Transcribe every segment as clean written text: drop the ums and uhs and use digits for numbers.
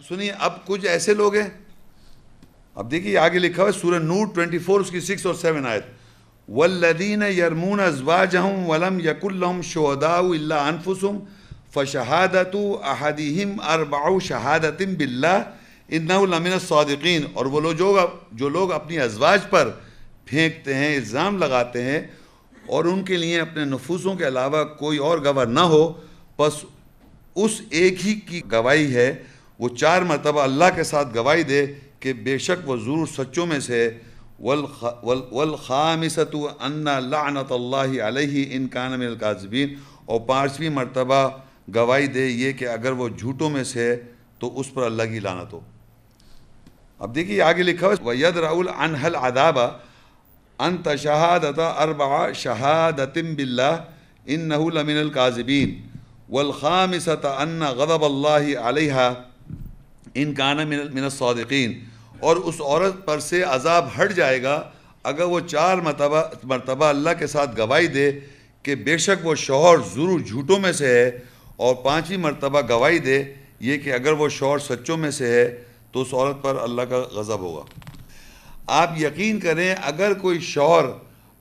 سنیے اب کچھ ایسے لوگ ہیں، اب دیکھیے آگے لکھا ہوا ہے سورہ نور 24 اس کی 6 اور 7 آیت، والذین یرمون ازواجہم ولم یکن لہم شہداء الا انفسہم فشہادۃ احدہم اربع شہادۃ باللہ انہ لمن الصادقین، اور وہ لوگ جو لوگ اپنی ازواج پر پھینکتے ہیں، الزام لگاتے ہیں اور ان کے لیے اپنے نفوسوں کے علاوہ کوئی اور گواہ نہ ہو، بس اس ایک ہی کی گواہی ہے، وہ 4 مرتبہ اللہ کے ساتھ گواہی دے کہ بے شک وہ ضرور سچوں میں سے، والخامسۃ ان لعنۃ اللہ علیہ ان کان من الکاذبین، اور 5ویں مرتبہ گواہی دے یہ کہ اگر وہ جھوٹوں میں سے ہے تو اس پر اللہ کی لعنت ہو۔ اب دیکھیے آگے لکھا ہے وَيَدْرَعُ عَنْهَا الْعَذَابَ أَن تَشْهَادَ 4 شَهَادَةٍ بِاللَّهِ إِنَّهُ لَمِنَ الْكَاذِبِينَ وَالْخَامِسَةَ أَنَّ غَضَبَ اللَّهِ عَلَيْهَا إِن كَانَ مِنَ الصَّادِقِينَ، اور اس عورت پر سے عذاب ہٹ جائے گا اگر وہ 4 مرتبہ اللہ کے ساتھ گواہی دے کہ بے شک وہ شوہر ضرور جھوٹوں میں سے ہے، اور 5ویں مرتبہ گواہی دے یہ کہ اگر وہ شوہر سچوں میں سے ہے تو اس عورت پر اللہ کا غضب ہوگا۔ آپ یقین کریں اگر کوئی شوہر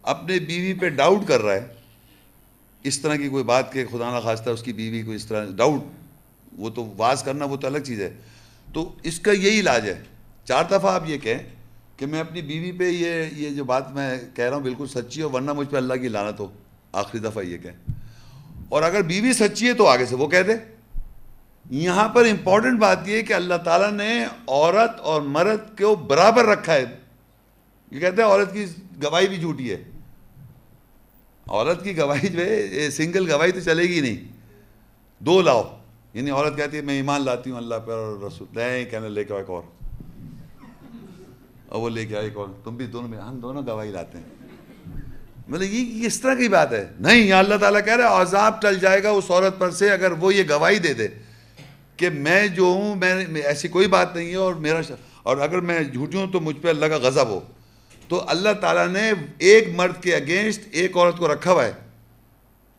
اپنے بیوی پہ ڈاؤٹ کر رہا ہے، اس طرح کی کوئی بات کہ خدا نہ خواستہ اس کی بیوی کو اس طرح ڈاؤٹ، وہ تو واز کرنا وہ تو الگ چیز ہے، تو اس کا یہی علاج ہے 4 دفعہ آپ یہ کہیں کہ میں اپنی بیوی پہ یہ جو بات میں کہہ رہا ہوں بالکل سچی ہو ورنہ مجھ پہ اللہ کی لعنت ہو، آخری دفعہ یہ کہیں، اور اگر بیوی سچی ہے تو آگے سے وہ کہہ دے۔ یہاں پر امپورٹنٹ بات یہ ہے کہ اللہ تعالیٰ نے عورت اور مرد کو برابر رکھا ہے۔ یہ کہتے ہیں عورت کی گواہی بھی جھوٹی ہے، عورت کی گواہی جو ہے سنگل گواہی تو چلے گی نہیں، 2 لاؤ، یعنی عورت کہتی ہے میں ایمان لاتی ہوں اللہ پر اور رسول، نہیں کہنے لے کے ایک اور وہ لے کے ایک اور، تم بھی دونوں میں، ہم دونوں گواہی لاتے ہیں، مطلب یہ اس طرح کی بات ہے نہیں۔ یہاں اللہ تعالیٰ کہہ رہا ہے عذاب ٹل جائے گا اس عورت پر سے اگر وہ یہ گواہی دے دے کہ میں جو ہوں میں ایسی کوئی بات نہیں ہے اور اگر میں جھوٹی ہوں تو مجھ پہ اللہ کا غضب ہو۔ تو اللہ تعالیٰ نے ایک مرد کے اگینسٹ ایک عورت کو رکھا ہوا ہے،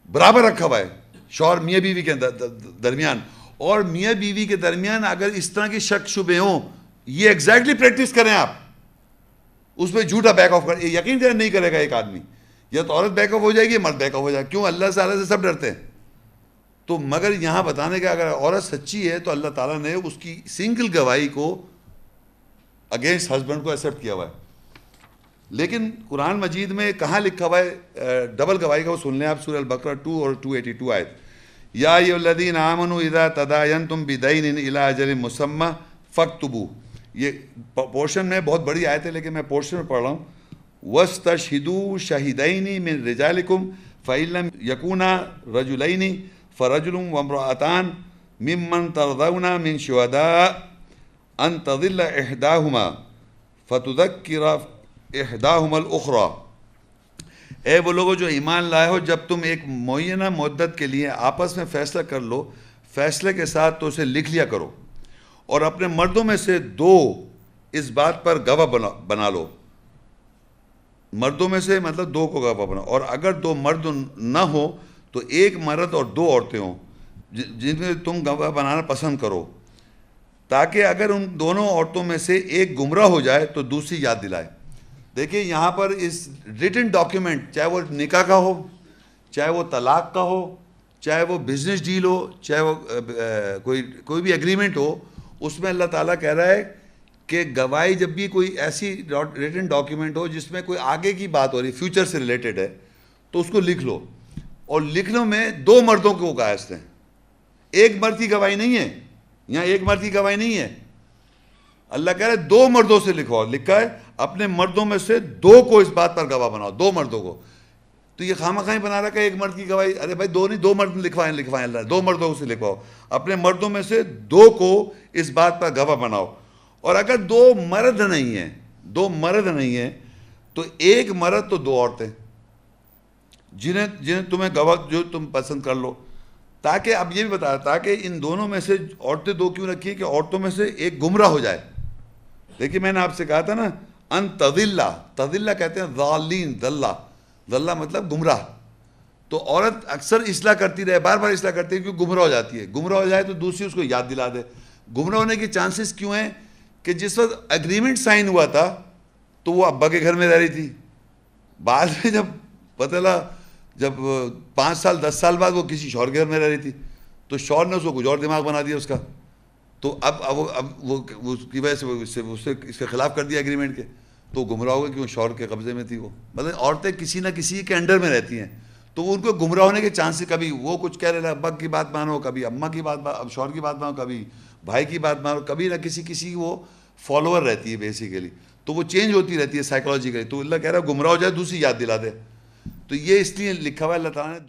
برابر رکھا ہوا ہے، شوہر میاں بیوی کے درمیان، اور میاں بیوی کے درمیان اگر اس طرح کی شک شبے ہوں یہ ایگزیکٹلی پریکٹس کریں آپ، اس پہ جھوٹا بیک آف کر، یقین کریں نہیں کرے گا ایک آدمی، یا تو عورت بیک آف ہو جائے گی مرد بیک آف ہو جائے گا، کیوں؟ اللہ تعالیٰ سے سب ڈرتے ہیں۔ تو مگر یہاں بتانے کا اگر عورت سچی ہے تو اللہ تعالیٰ نے اس کی سنگل گواہی کو اگینسٹ ہسبینڈ کو ایکسیپٹ کیا ہوا ہے، لیکن قرآن مجید میں کہاں لکھا ہوا ہے ڈبل گواہی کا؟ وہ سن لیں آپ سورہ البقرہ 2 اور 282 آیت، یا ایھا الذین آمنوا اذا تداینتم بدین الی اجل مسمى فاکتبوہ، یہ پورشن میں بہت بڑی آیت ہے لیکن میں پورشن میں پڑھ رہا ہوں، وَاسْتَشْهِدُوا شَهِدَيْنِ مِنْ رِجَالِكُمْ فَإِن لَّمْ يَكُونَا رَجُلَيْنِ فَرَجُلٌ وَامْرَأَتَانِ مِمَّنْ تَرْضَوْنَ مِنْ شُهَدَاءِ أَنْ تَضِلَّ إِحْدَاهُمَا فَتُذَكِّرَ إِحْدَاهُمَا الْأُخْرَى، اے وہ لوگوں جو ایمان لائے ہو جب تم ایک معینہ مدت کے لیے آپس میں فیصلہ کر لو، فیصلے کے ساتھ تو اسے لکھ لیا کرو، اور اپنے مردوں میں سے 2 اس بات پر گواہ بنا لو، مردوں میں سے مطلب 2 کو گواہ بنا، اور اگر 2 مرد نہ ہو تو 1 مرد اور 2 عورتیں ہوں جن میں تم گواہ بنانا پسند کرو، تاکہ اگر ان دونوں عورتوں میں سے ایک گمراہ ہو جائے تو دوسری یاد دلائے۔ دیکھیں یہاں پر اس ریٹن ڈاکیومنٹ، چاہے وہ نکاح کا ہو، چاہے وہ طلاق کا ہو، چاہے وہ بزنس ڈیل ہو، چاہے وہ کوئی بھی ایگریمنٹ ہو، اس میں اللہ تعالیٰ کہہ رہا ہے کہ گواہی جب بھی کوئی ایسی ریٹن ڈاکیومنٹ ہو جس میں کوئی آگے کی بات ہو رہی فیوچر سے ریلیٹڈ ہے تو اس کو لکھ لو، اور لکھنے میں 2 مردوں کو قائد ہیں، 1 مرد کی گواہی نہیں ہے، یہاں 1 مرد کی گواہی نہیں ہے، اللہ کہہ رہا ہے 2 مردوں سے لکھواؤ، لکھا ہے اپنے مردوں میں سے 2 کو اس بات پر گواہ بناؤ، 2 مردوں کو، تو یہ خواہ بنا رہا کہ 1 مرد کی گواہی، ارے بھائی 2 نہیں، 2 مرد لکھوائیں اللہ، 2 مردوں سے لکھواؤ، اپنے مردوں میں سے 2 کو اس بات پر گواہ بناؤ، اور اگر 2 مرد نہیں ہیں تو 1 مرد تو 2 عورتیں جنہیں تمہیں گواہ جو تم پسند کر لو، تاکہ اب یہ بھی بتا، تاکہ ان دونوں میں سے عورتیں 2 کیوں رکھی کہ عورتوں میں سے ایک گمراہ ہو جائے۔ دیکھیے میں نے آپ سے کہا تھا نا ان تضل کہتے ہیں ضالین، ضلہ مطلب گمراہ، تو عورت اکثر اصلاح کرتی رہے، بار بار اصلاح کرتی ہے کیوں گمراہ ہو جاتی ہے، گمراہ ہو جائے تو دوسری اس کو یاد دلا دے، گمراہ ہونے کے چانسز کیوں ہیں کہ جس وقت اگریمنٹ سائن ہوا تھا تو وہ ابا کے گھر میں رہ رہی تھی, بعد میں جب پتہ لگا جب 5 سال 10 سال بعد وہ کسی شوہر کے گھر میں رہ رہی تھی تو شوہر نے اس کو کچھ اور دماغ بنا دیا اس کا, تو اب وہ اس کی وجہ سے اس کے خلاف کر دیا اگریمنٹ کے, تو گمراہ ہو گئے کہ وہ شوہر کے قبضے میں تھی. وہ مطلب عورتیں کسی نہ کسی کے انڈر میں رہتی ہیں, تو ان کو گمراہ ہونے کے چانسز, کبھی وہ کچھ کہہ رہے ابا کی بات مانو, کبھی اماں کی بات, اب شوہر کی بات مانو, کبھی بھائی کی بات مانو, کبھی نہ کسی وہ فالوور رہتی ہے بیسیکلی, تو وہ چینج ہوتی رہتی ہے سائیکولوجیکلی. تو اللہ کہہ رہا ہے گمراہ ہو جائے دوسری یاد دلا دے. تو یہ اس لیے لکھا ہوا ہے اللہ تعالیٰ نے